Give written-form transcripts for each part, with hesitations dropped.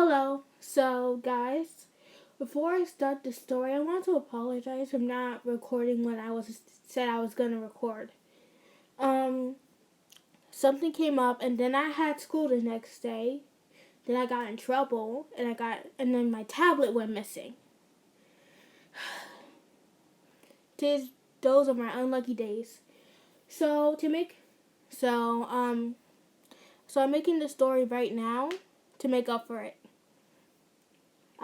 Hello. So, guys, before I start the story, I want to apologize for not recording when said I was gonna record. Um, Something came up, and then I had school the next day. Then I got in trouble, and then my tablet went missing. Tis those are my unlucky days. So to make, so so I'm making the story right now to make up for it.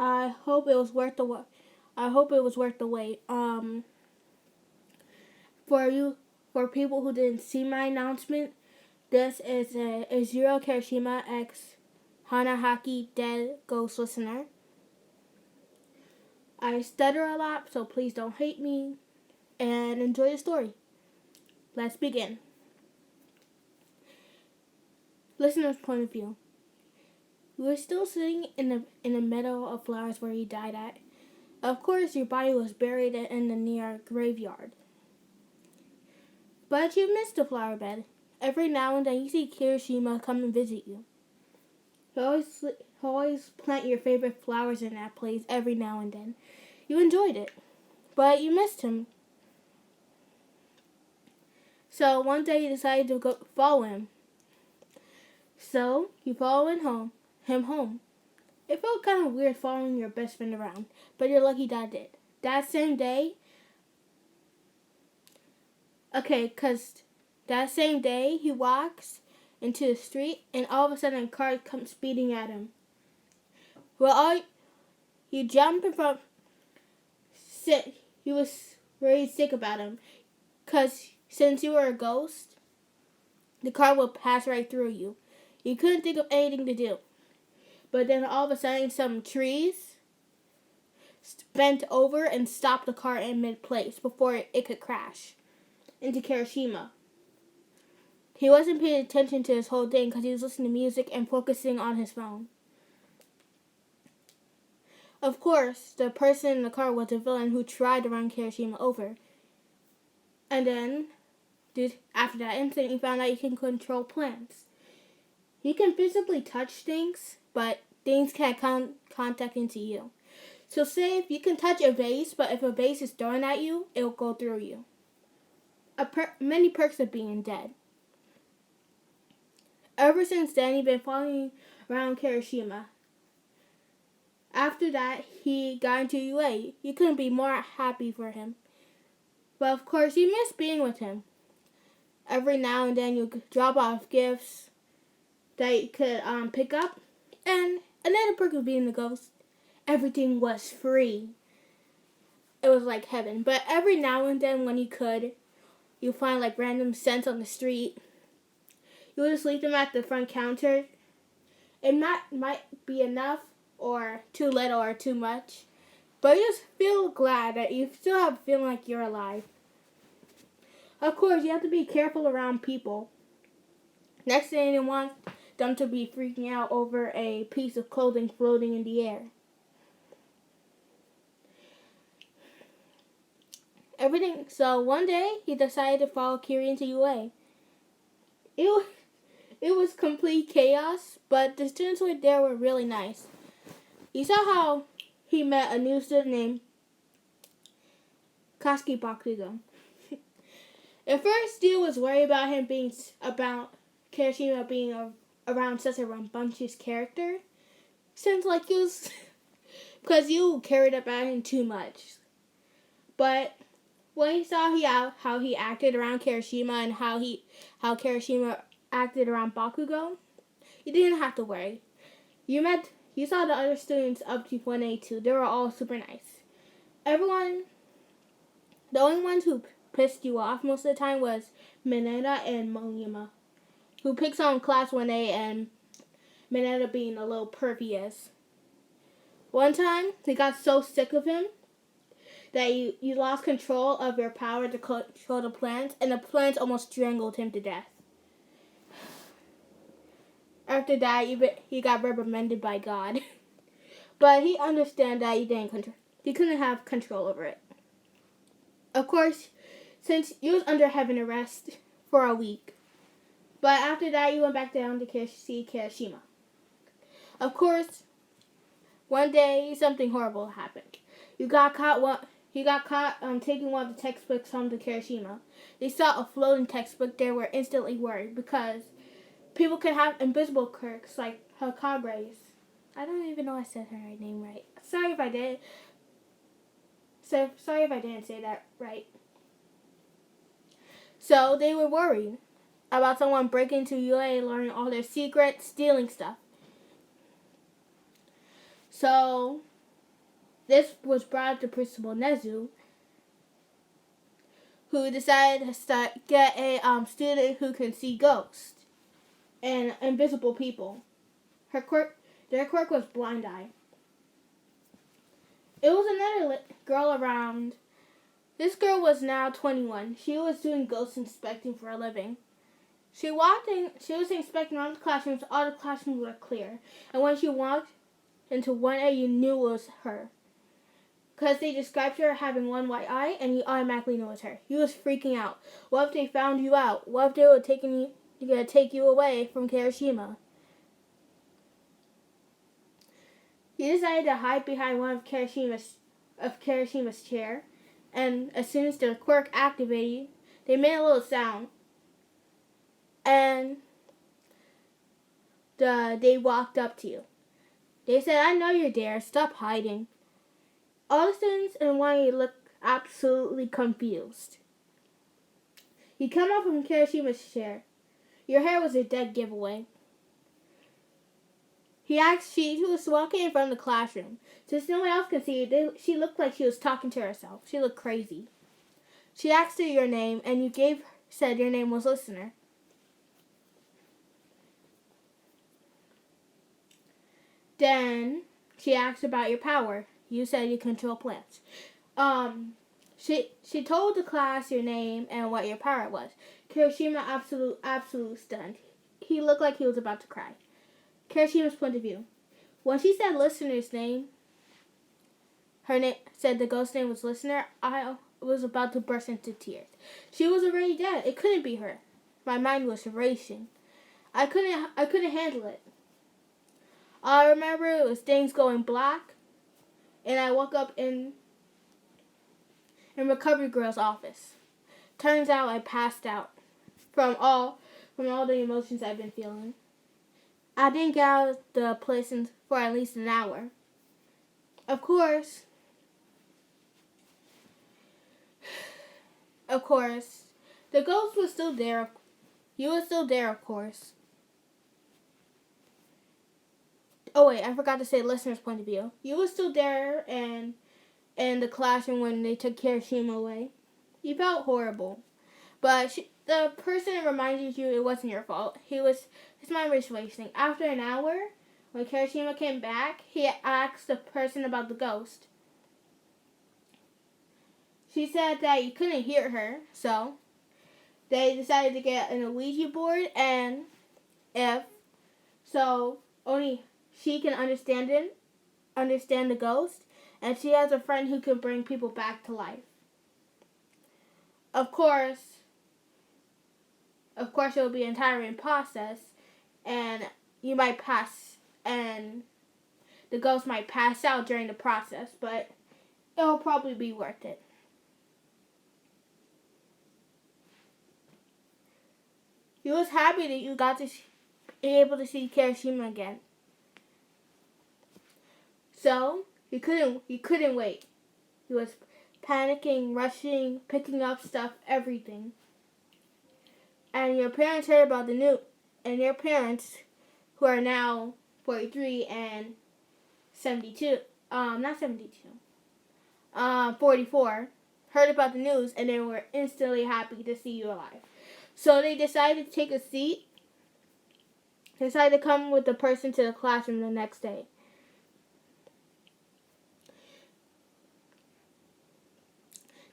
I hope it was worth the. I hope it was worth the wait. For you, for people who didn't see my announcement, this is a Eijiro Kirishima X Hanahaki Dead Ghost Listener. I stutter a lot, so please don't hate me, and enjoy the story. Let's begin. Listener's point of view. You were still sitting in the meadow of flowers where you died at. Of course, your body was buried in the near graveyard. But you missed the flower bed. Every now and then you see Kirishima come and visit you. He'll always plant your favorite flowers in that place every now and then. You enjoyed it, but you missed him. So one day you decided to go follow him. So you followed him home. It felt kind of weird following your best friend around, but you're lucky that did. That same day, that same day he walks into the street and all of a sudden a car comes speeding at him. Well, you jump in front. He was very sick about him, cause since you were a ghost, the car will pass right through you. You couldn't think of anything to do. But then all of a sudden some trees bent over and stopped the car in mid-place before it could crash into Kirishima. He wasn't paying attention to this whole thing because he was listening to music and focusing on his phone. Of course, the person in the car was a villain who tried to run Kirishima over. And then, after that incident, he found out you can control plants. You can physically touch things, but things can't contact into you. So say if you can touch a vase, but if a vase is thrown at you, it will go through you. Many perks of being dead. Ever since then, he's been following around Kirishima. After that, he got into UA. You couldn't be more happy for him. But of course, you miss being with him. Every now and then, you drop off gifts that you could pick up. And another perk of being the ghost, everything was free. It was like heaven. But every now and then, when you could, you find like random scents on the street. You would just leave them at the front counter. It might be enough or too little or too much. But you just feel glad that you still have a feeling like you're alive. Of course, you have to be careful around people. Next thing you want them to be freaking out over a piece of clothing floating in the air. So one day, he decided to follow Kiri into UA. It was complete chaos, but the students were there were really nice. You saw how he met a new student named Kaski Bakugo. At first, Steve was worried about Kirishima being around such a rambunctious character, since because you cared about him too much. But when he saw how he acted around Kirishima and how Kirishima acted around Bakugo, you didn't have to worry. You saw the other students up to 182. They were all super nice. The only ones who pissed you off most of the time was Mineta and Moyama, who picks on Class 1A and Mineta being a little pervious. One time, they got so sick of him that you lost control of your power to control the plants, and the plants almost strangled him to death. After that, he got reprimanded by God. But he understood that he couldn't have control over it. Of course, since he was under heaven arrest for a week. But after that, he went back down to see Kirishima. Of course, One day, something horrible happened. You got caught. He got caught taking one of the textbooks home to Kirishima. They saw a floating textbook. They were instantly worried because people can have invisible quirks like Hokagres. I don't even know if I said her name right. Sorry if I did. Sorry if I didn't say that right. So they were worried about someone breaking into UA, learning all their secrets, stealing stuff. So this was brought up to Principal Nezu, who decided to get a student who can see ghosts and invisible people. Their quirk was blind eye. It was another girl around. This girl was now 21. She was doing ghost inspecting for a living. She was inspecting all the classrooms. All the classrooms were clear. And when she walked into one area, you knew it was her. Because they described her having one white eye, and you automatically knew it was her. He was freaking out. What if they found you out? What if they were going to take you away from Kirishima? He decided to hide behind one of Kirishima's chair, and as soon as their quirk activated, they made a little sound, and they walked up to you. They said, "I know you're there. Stop hiding." All the students in one you looked absolutely confused. You come up from Kirishima's chair. Your hair was a dead giveaway. She was walking in front of the classroom. Since no one else could see you, she looked like she was talking to herself. She looked crazy. She asked you your name, and you said your name was Listener. Then she asked about your power. You said you control plants. She told the class your name and what your power was. Kirishima absolute stunned. He looked like he was about to cry. Kirishima's point of view. When she said Listener's name, said the ghost name was Listener, I was about to burst into tears. She was already dead. It couldn't be her. My mind was racing. I couldn't handle it. All I remember it was things going black, and I woke up in Recovery Girl's office. Turns out I passed out from all the emotions I've been feeling. I didn't get out of the place for at least an hour. Of course, the ghost was still there. You were still there, of course. Oh wait, I forgot to say Listener's point of view. You were still there and in the classroom when they took Kirishima away. You felt horrible. But the person reminded you it wasn't your fault. His mind was racing. After an hour, when Kirishima came back, he asked the person about the ghost. She said that you couldn't hear her, so they decided to get an Ouija board, and only she can understand the ghost, and she has a friend who can bring people back to life. Of course, it will be entirely in process, and you might and the ghost might pass out during the process, but it'll probably be worth it. He was happy that you got to be able to see Kirishima again. So, he couldn't wait. He was panicking, rushing, picking up stuff, everything. And your parents heard about the news, and your parents, who are now 43 and 72, 44, heard about the news, and they were instantly happy to see you alive. So they decided to take a seat. They decided to come with the person to the classroom the next day.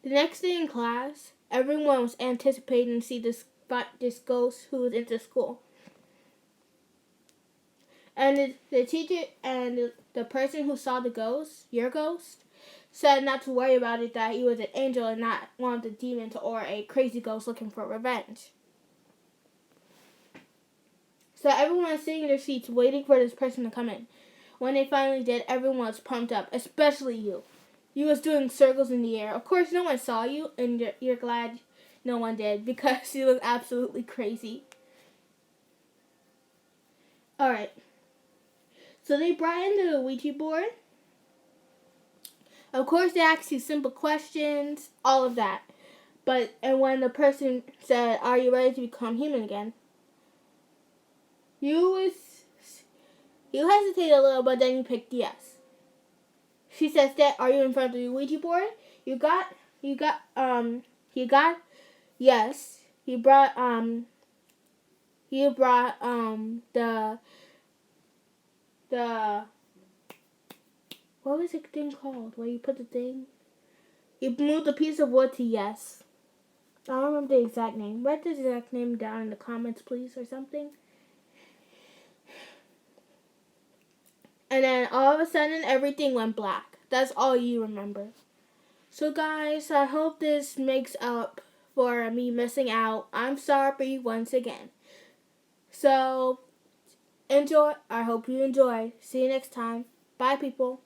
The next day in class, everyone was anticipating to see this ghost who was into school. And the teacher and the person who saw the ghost, your ghost, said not to worry about it, that he was an angel and not one of the demons or a crazy ghost looking for revenge. So everyone was sitting in their seats waiting for this person to come in. When they finally did, everyone was pumped up, especially you. You was doing circles in the air. Of course, no one saw you, and you're glad no one did because you look absolutely crazy. Alright. So they brought in the Ouija board. Of course, they asked you simple questions, all of that. And when the person said, "Are you ready to become human again?" You hesitated a little, but then you picked yes. She says that, "Are you in front of the Ouija board?" You got yes. He brought the what was the thing called? Where you put the thing? You moved a piece of wood to yes. I don't remember the exact name. Write the exact name down in the comments, please, or something. And then all of a sudden, everything went black. That's all you remember. So guys, I hope this makes up for me missing out. I'm sorry once again. So, enjoy. I hope you enjoy. See you next time. Bye, people.